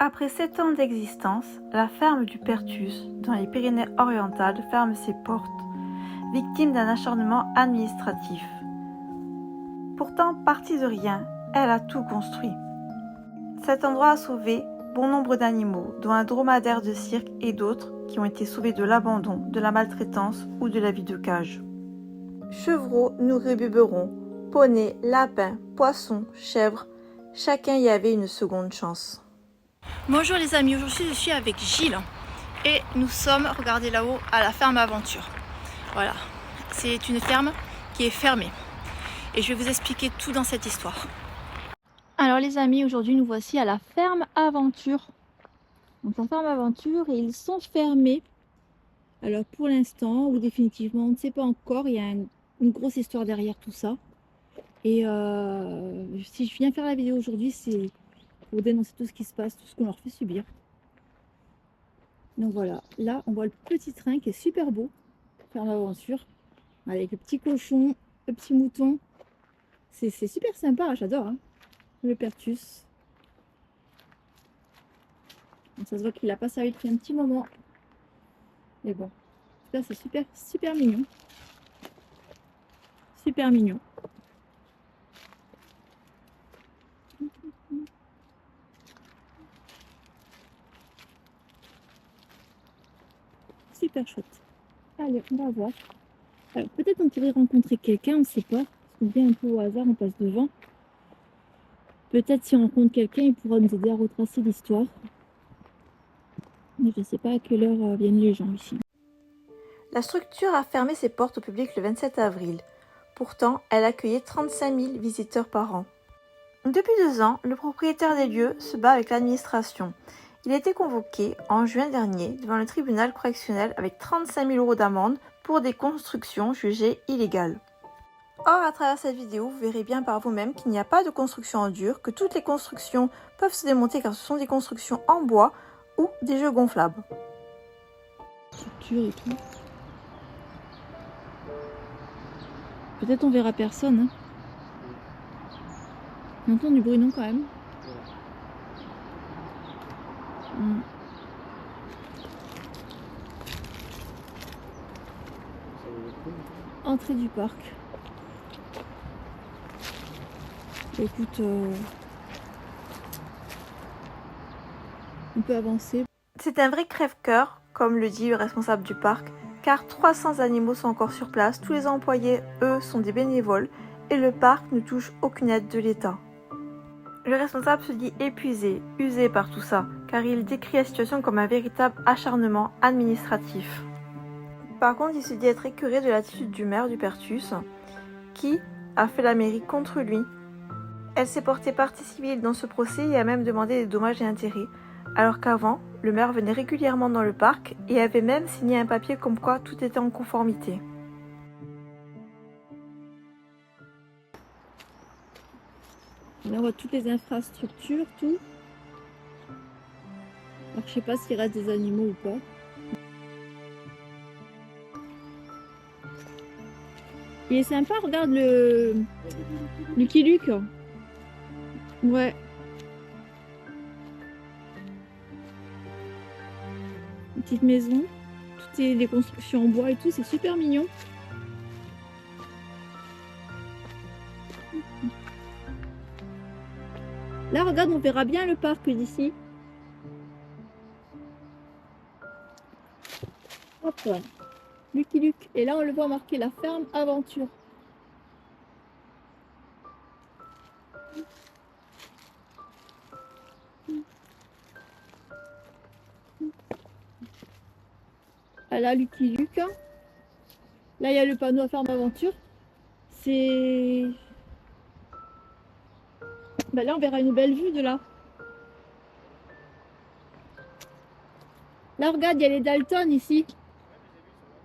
Après 7 ans d'existence, la ferme du Perthus, dans les Pyrénées-Orientales, ferme ses portes, victime d'un acharnement administratif. Pourtant, partie de rien, elle a tout construit. Cet endroit a sauvé bon nombre d'animaux, dont un dromadaire de cirque et d'autres qui ont été sauvés de l'abandon, de la maltraitance ou de la vie de cage. Chevreaux, nourris biberons, poneys, lapins, poissons, chèvres, chacun y avait une seconde chance. Bonjour les amis, aujourd'hui je suis avec Gilles et nous sommes, regardez là-haut, à la ferme Aventure. Voilà, c'est une ferme qui est fermée et je vais vous expliquer tout dans cette histoire. Alors les amis, aujourd'hui nous voici à la ferme Aventure. Donc la ferme Aventure et ils sont fermés. Alors pour l'instant ou définitivement, on ne sait pas encore, il y a une grosse histoire derrière tout ça. Et si je viens faire la vidéo aujourd'hui, c'est pour dénoncer tout ce qui se passe, tout ce qu'on leur fait subir. Donc voilà, là on voit le petit train qui est super beau, ferme Aventure, avec le petit cochon, le petit mouton. C'est super sympa, j'adore, hein. Le Perthus. Donc ça se voit qu'il n'a pas servi depuis un petit moment. Mais bon, là c'est super mignon. Super mignon. Super chouette. Allez, on va voir. Alors peut-être on pourrait rencontrer quelqu'un, on ne sait pas. Parce qu'on vient un peu au hasard, on passe devant. Peut-être si on rencontre quelqu'un, il pourra nous aider à retracer l'histoire. Mais je ne sais pas à quelle heure viennent les gens ici. La structure a fermé ses portes au public le 27 avril. Pourtant, elle accueillait 35 000 visiteurs par an. Depuis 2 ans, le propriétaire des lieux se bat avec l'administration. Il a été convoqué en juin dernier devant le tribunal correctionnel avec 35 000 € d'amende pour des constructions jugées illégales. Or, à travers cette vidéo, vous verrez bien par vous-même qu'il n'y a pas de construction en dur, que toutes les constructions peuvent se démonter car ce sont des constructions en bois ou des jeux gonflables. Structure et tout. Peut-être on verra personne. Hein. On entend du bruit non quand même. Entrée du parc. Écoute, on peut avancer. C'est un vrai crève-cœur, comme le dit le responsable du parc, car 300 animaux sont encore sur place, tous les employés, eux, sont des bénévoles, et le parc ne touche aucune aide de l'État. Le responsable se dit épuisé, usé par tout ça, car il décrit la situation comme un véritable acharnement administratif. Par contre, il se dit être écœuré de l'attitude du maire du Perthus, qui a fait la mairie contre lui. Elle s'est portée partie civile dans ce procès et a même demandé des dommages et intérêts, alors qu'avant, le maire venait régulièrement dans le parc et avait même signé un papier comme quoi tout était en conformité. Là on voit toutes les infrastructures, tout. Alors je sais pas s'il reste des animaux ou pas. Il est sympa, regarde le Lucky Luke. Ouais. Une petite maison. Toutes les constructions en bois et tout, c'est super mignon. Là, regarde, on verra bien le parc d'ici. Hop. Lucky Luke. Et là, on le voit marqué la ferme Aventure. Ah là, Lucky Luke. Là, il y a le panneau à ferme Aventure. C'est... Ben là, on verra une belle vue de là. Là, regarde, il y a les Dalton ici.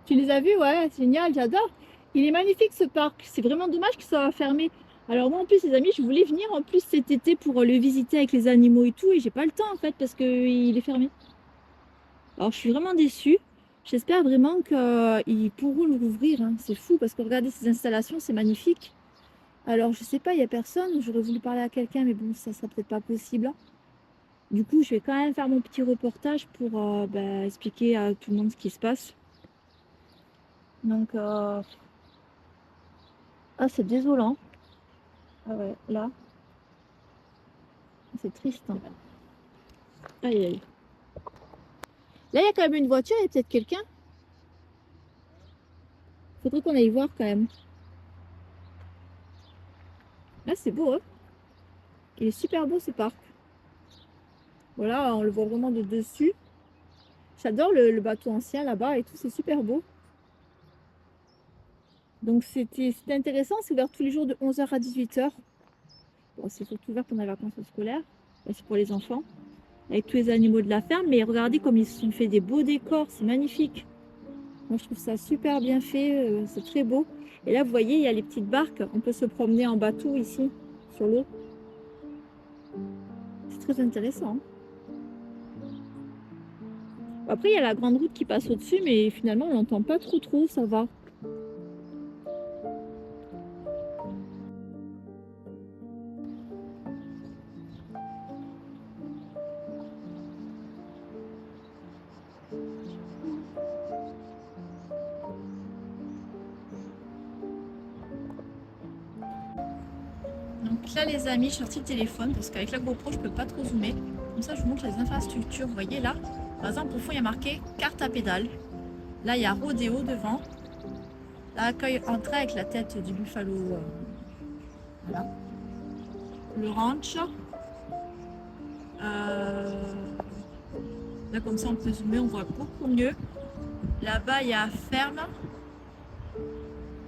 Tu les as vus? Ouais, c'est génial, j'adore. Il est magnifique ce parc. C'est vraiment dommage qu'il soit fermé. Alors moi, en plus, les amis, je voulais venir en plus cet été pour le visiter avec les animaux et tout. Et j'ai pas le temps en fait parce qu'il est fermé. Alors, je suis vraiment déçue. J'espère vraiment qu'ils pourront l'ouvrir. Hein. C'est fou parce que regardez ces installations, c'est magnifique. Alors, je sais pas, il n'y a personne. J'aurais voulu parler à quelqu'un, mais bon, ça sera peut-être pas possible. Du coup, je vais quand même faire mon petit reportage pour expliquer à tout le monde ce qui se passe. Donc, c'est désolant. Ah ouais, là, c'est triste. Hein. Aïe, aïe. Là, il y a quand même une voiture, il y a peut-être quelqu'un. Faudrait qu'on aille voir quand même. Là, c'est beau, hein. Il est super beau ce parc. Voilà, on le voit vraiment de dessus. J'adore le bateau ancien là-bas et tout, c'est super beau. Donc c'était intéressant, c'est ouvert tous les jours de 11 h à 18 h. Bon, c'est surtout ouvert pendant les vacances scolaires, c'est pour les enfants, avec tous les animaux de la ferme. Mais regardez comme ils se sont fait des beaux décors, c'est magnifique. Moi je trouve ça super bien fait, c'est très beau. Et là vous voyez, il y a les petites barques, on peut se promener en bateau ici, sur l'eau. C'est très intéressant. Après il y a la grande route qui passe au-dessus, mais finalement on l'entend pas trop, ça va. Donc là les amis, je suis sortie le téléphone parce qu'avec la GoPro je peux pas trop zoomer. Comme ça je vous montre les infrastructures. Vous voyez là, par exemple au fond il y a marqué carte à pédale. Là il y a Rodéo devant. Là accueil entrée avec la tête du buffalo. Voilà. Le ranch. Là comme ça on peut zoomer, on voit beaucoup mieux. Là-bas il y a ferme.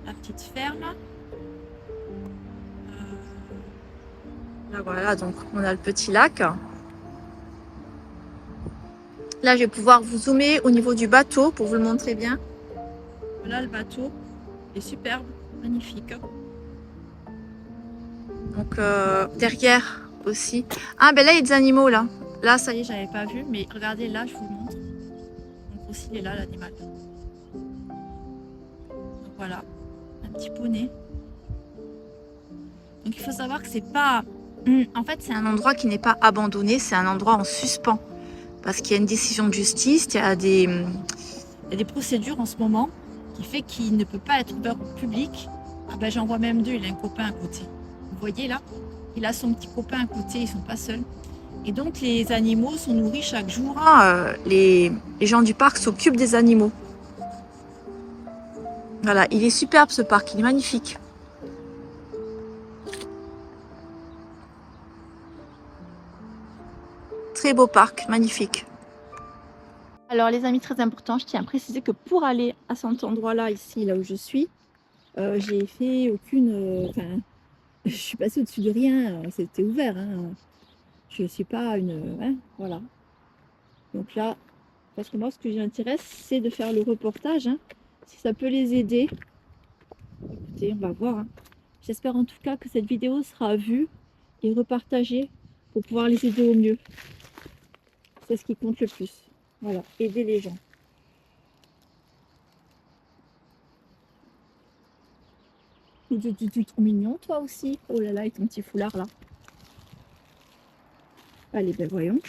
La petite ferme. Là voilà, donc on a le petit lac. Là je vais pouvoir vous zoomer au niveau du bateau pour vous le montrer bien. Voilà le bateau, il est superbe, magnifique. Donc derrière aussi. Ah ben là il y a des animaux là. Là ça y est, j'avais pas vu, mais regardez là, je vous le montre. Donc aussi il est là l'animal. Donc voilà, un petit poney. Donc il faut savoir que c'est pas... En fait c'est un endroit qui n'est pas abandonné, c'est un endroit en suspens. Parce qu'il y a une décision de justice, il y a des procédures en ce moment qui fait qu'il ne peut pas être ouvert au public. Ah ben j'en vois même deux, il a un copain à côté. Vous voyez là, il a son petit copain à côté, ils sont pas seuls. Et donc les animaux sont nourris chaque jour. Les gens du parc s'occupent des animaux. Voilà, il est superbe ce parc, il est magnifique. Très beau parc, magnifique. Alors les amis, très important, je tiens à préciser que pour aller à cet endroit-là, ici, là où je suis, j'ai fait aucune... je suis passée au-dessus de rien, c'était ouvert. Hein. Je ne suis pas une... Hein, voilà. Donc là, parce que moi, ce qui m'intéresse, c'est de faire le reportage. Hein, si ça peut les aider. Écoutez, on va voir. Hein. J'espère en tout cas que cette vidéo sera vue et repartagée pour pouvoir les aider au mieux. C'est ce qui compte le plus. Voilà, aider les gens. Tu trop mignon toi aussi. Oh là là, avec ton petit foulard là. Allez, ben voyons.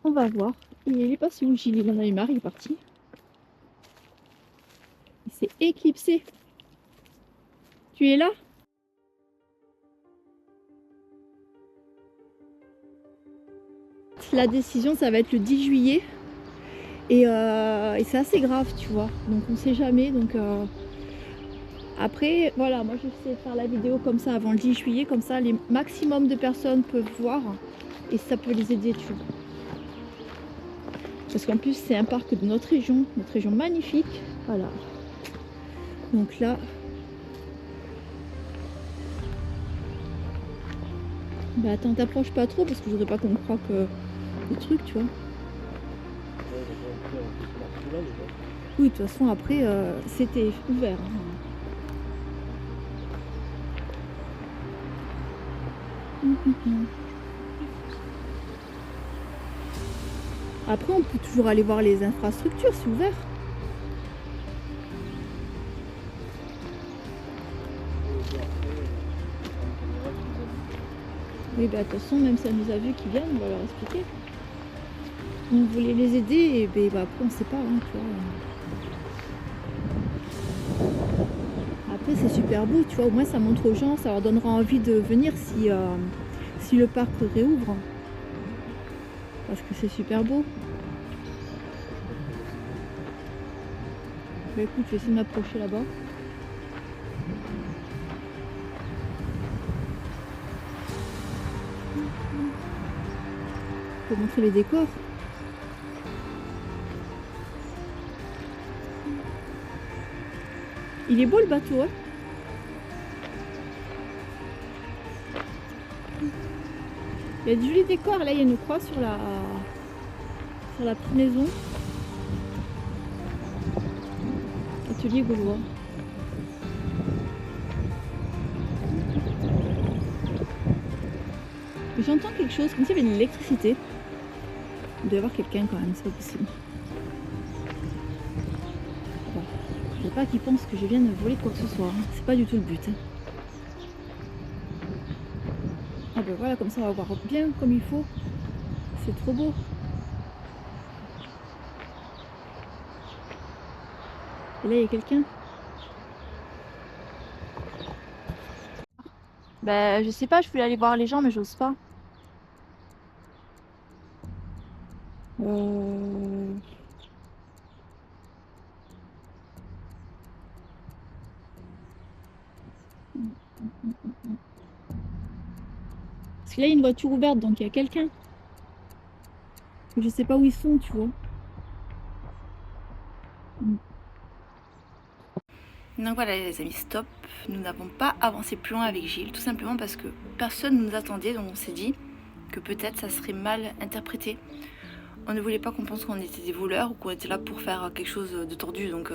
On va voir. Il est passé où Gilles? Il en a eu marre, il est parti. Il s'est éclipsé. Tu es là? La décision, ça va être le 10 juillet. Et c'est assez grave, tu vois. Donc on sait jamais. Donc après, voilà, moi j'essaie de faire la vidéo comme ça avant le 10 juillet. Comme ça, les maximum de personnes peuvent voir. Et ça peut les aider, tu vois. Parce qu'en plus, c'est un parc de notre région magnifique. Voilà. Donc là... Bah attends, t'approches pas trop parce que je voudrais pas qu'on croie que... le truc, tu vois. Oui, de toute façon, après, c'était ouvert. Hein. Après, on peut toujours aller voir les infrastructures, c'est ouvert. Oui, bah de toute façon, même si elle nous a vu qu'ils viennent, on va leur expliquer. On voulait les aider et bah, après on sait pas, hein, tu vois. Après c'est super beau, tu vois, au moins ça montre aux gens, ça leur donnera envie de venir si le parc réouvre. Parce que c'est super beau. Bah écoute, je vais essayer de m'approcher là-bas. Pour montrer les décors. Il est beau le bateau, hein. Il y a de jolis décors. Là, il y a une croix sur la petite maison. Atelier gaulois. J'entends quelque chose, comme s'il y avait de l'électricité. Il doit y avoir quelqu'un quand même, c'est pas possible. Bon, je veux pas qu'ils pensent que je viens de voler quoi que ce soit, hein. C'est pas du tout le but. Hein. Ah ben voilà, comme ça on va voir bien comme il faut. C'est trop beau. Et là il y a quelqu'un. Ben je sais pas, je voulais aller voir les gens mais j'ose pas. Parce que là il y a une voiture ouverte donc il y a quelqu'un. Je sais pas où ils sont, tu vois. Donc voilà les amis, stop. Nous n'avons pas avancé plus loin avec Gilles, tout simplement parce que personne ne nous attendait, donc on s'est dit que peut-être ça serait mal interprété. On ne voulait pas qu'on pense qu'on était des voleurs ou qu'on était là pour faire quelque chose de tordu. Donc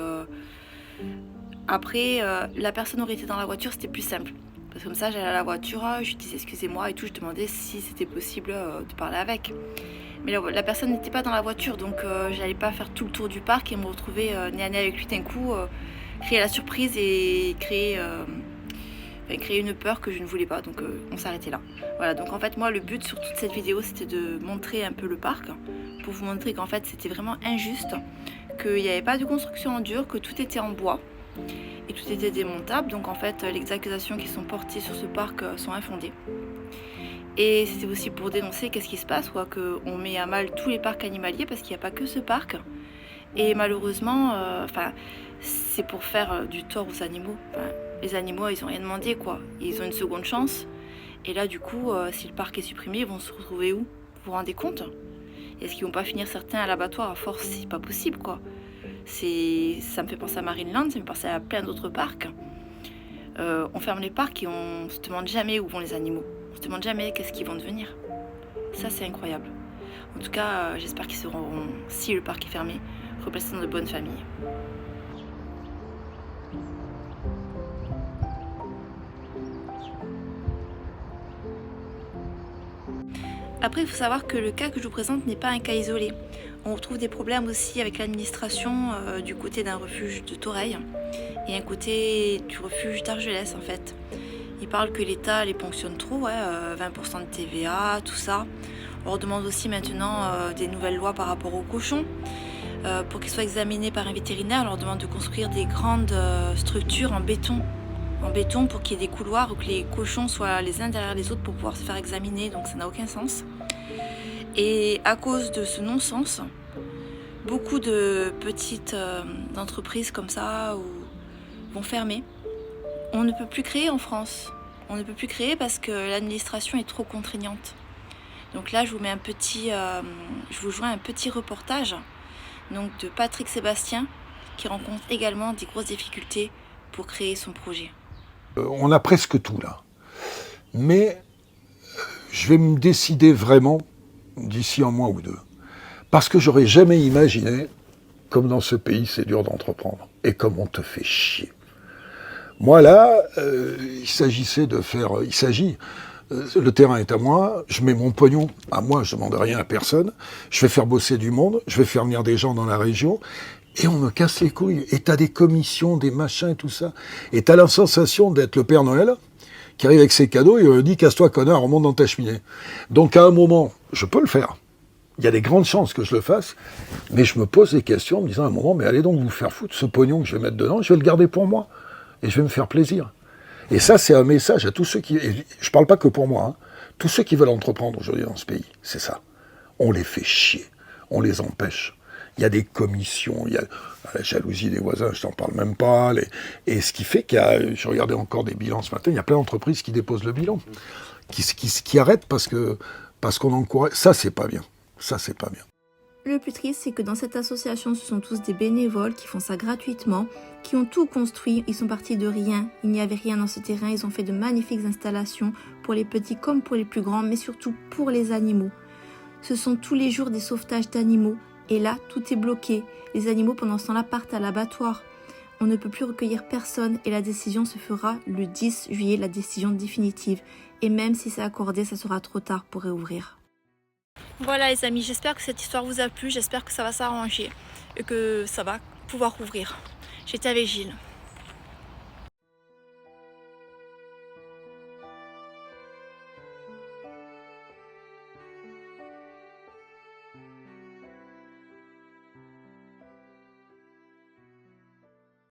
après, la personne aurait été dans la voiture, c'était plus simple. Parce que comme ça, j'allais à la voiture, je lui disais excusez-moi et tout, je demandais si c'était possible de parler avec. Mais la personne n'était pas dans la voiture, donc j'allais pas faire tout le tour du parc et me retrouver nez à nez avec lui d'un coup, créer la surprise et créer une peur que je ne voulais pas. Donc on s'arrêtait là. Voilà, donc en fait moi le but sur toute cette vidéo c'était de montrer un peu le parc, pour vous montrer qu'en fait c'était vraiment injuste, qu'il n'y avait pas de construction en dur, que tout était en bois et tout était démontable. Donc en fait les accusations qui sont portées sur ce parc sont infondées. Et c'était aussi pour dénoncer qu'est-ce qui se passe, quoi, qu'on met à mal tous les parcs animaliers parce qu'il n'y a pas que ce parc. Et malheureusement, c'est pour faire du tort aux animaux. Les animaux, ils n'ont rien demandé, quoi. Ils ont une seconde chance. Et là, du coup, si le parc est supprimé, ils vont se retrouver où? Vous vous rendez compte? Est-ce qu'ils vont pas finir certains à l'abattoir à force? C'est pas possible, quoi. Ça me fait penser à Marineland, ça me fait penser à plein d'autres parcs. On ferme les parcs et on se demande jamais où vont les animaux. On se demande jamais qu'est-ce qu'ils vont devenir. Ça, c'est incroyable. En tout cas, j'espère qu'ils seront, si le parc est fermé, replacés dans de bonnes familles. Après, il faut savoir que le cas que je vous présente n'est pas un cas isolé. On retrouve des problèmes aussi avec l'administration du côté d'un refuge de Toreil et un côté du refuge d'Argelès en fait. Ils parlent que l'État les ponctionne trop, 20% de TVA, tout ça. On leur demande aussi maintenant des nouvelles lois par rapport aux cochons. Pour qu'ils soient examinés par un vétérinaire, on leur demande de construire des grandes structures en béton pour qu'il y ait des couloirs où que les cochons soient les uns derrière les autres pour pouvoir se faire examiner, donc ça n'a aucun sens. Et à cause de ce non-sens, beaucoup de petites entreprises comme ça vont fermer. On ne peut plus créer en France. On ne peut plus créer parce que l'administration est trop contraignante. Donc là, je vous joins un petit reportage donc, de Patrick Sébastien qui rencontre également des grosses difficultés pour créer son projet. On a presque tout là. Mais je vais me décider vraiment d'ici un mois ou deux. Parce que j'aurais jamais imaginé, comme dans ce pays, c'est dur d'entreprendre. Et comme on te fait chier. Moi là, il s'agissait de faire... le terrain est à moi, je mets mon pognon à moi, je ne demande rien à personne. Je vais faire bosser du monde, je vais faire venir des gens dans la région. Et on me casse les couilles. Et t'as des commissions, des machins et tout ça. Et t'as la sensation d'être le Père Noël qui arrive avec ses cadeaux et on dit casse-toi connard, remonte dans ta cheminée. Donc à un moment, je peux le faire. Il y a des grandes chances que je le fasse, mais je me pose des questions en me disant à un moment, mais allez donc vous faire foutre, ce pognon que je vais mettre dedans, je vais le garder pour moi, et je vais me faire plaisir. Et ça, c'est un message à tous ceux qui... Et je parle pas que pour moi, hein, tous ceux qui veulent entreprendre aujourd'hui dans ce pays, c'est ça. On les fait chier, on les empêche. Il y a des commissions, il y a la jalousie des voisins, je t'en parle même pas. Et ce qui fait qu'il y a, je regardais encore des bilans ce matin, il y a plein d'entreprises qui déposent le bilan, qui arrêtent parce qu'on encourage. Ça, c'est pas bien. Ça, c'est pas bien. Le plus triste, c'est que dans cette association, ce sont tous des bénévoles qui font ça gratuitement, qui ont tout construit. Ils sont partis de rien. Il n'y avait rien dans ce terrain. Ils ont fait de magnifiques installations pour les petits comme pour les plus grands, mais surtout pour les animaux. Ce sont tous les jours des sauvetages d'animaux. Et là, tout est bloqué. Les animaux, pendant ce temps-là, partent à l'abattoir. On ne peut plus recueillir personne et la décision se fera le 10 juillet, la décision définitive. Et même si c'est accordé, ça sera trop tard pour réouvrir. Voilà les amis, j'espère que cette histoire vous a plu, j'espère que ça va s'arranger et que ça va pouvoir rouvrir. J'étais avec Gilles.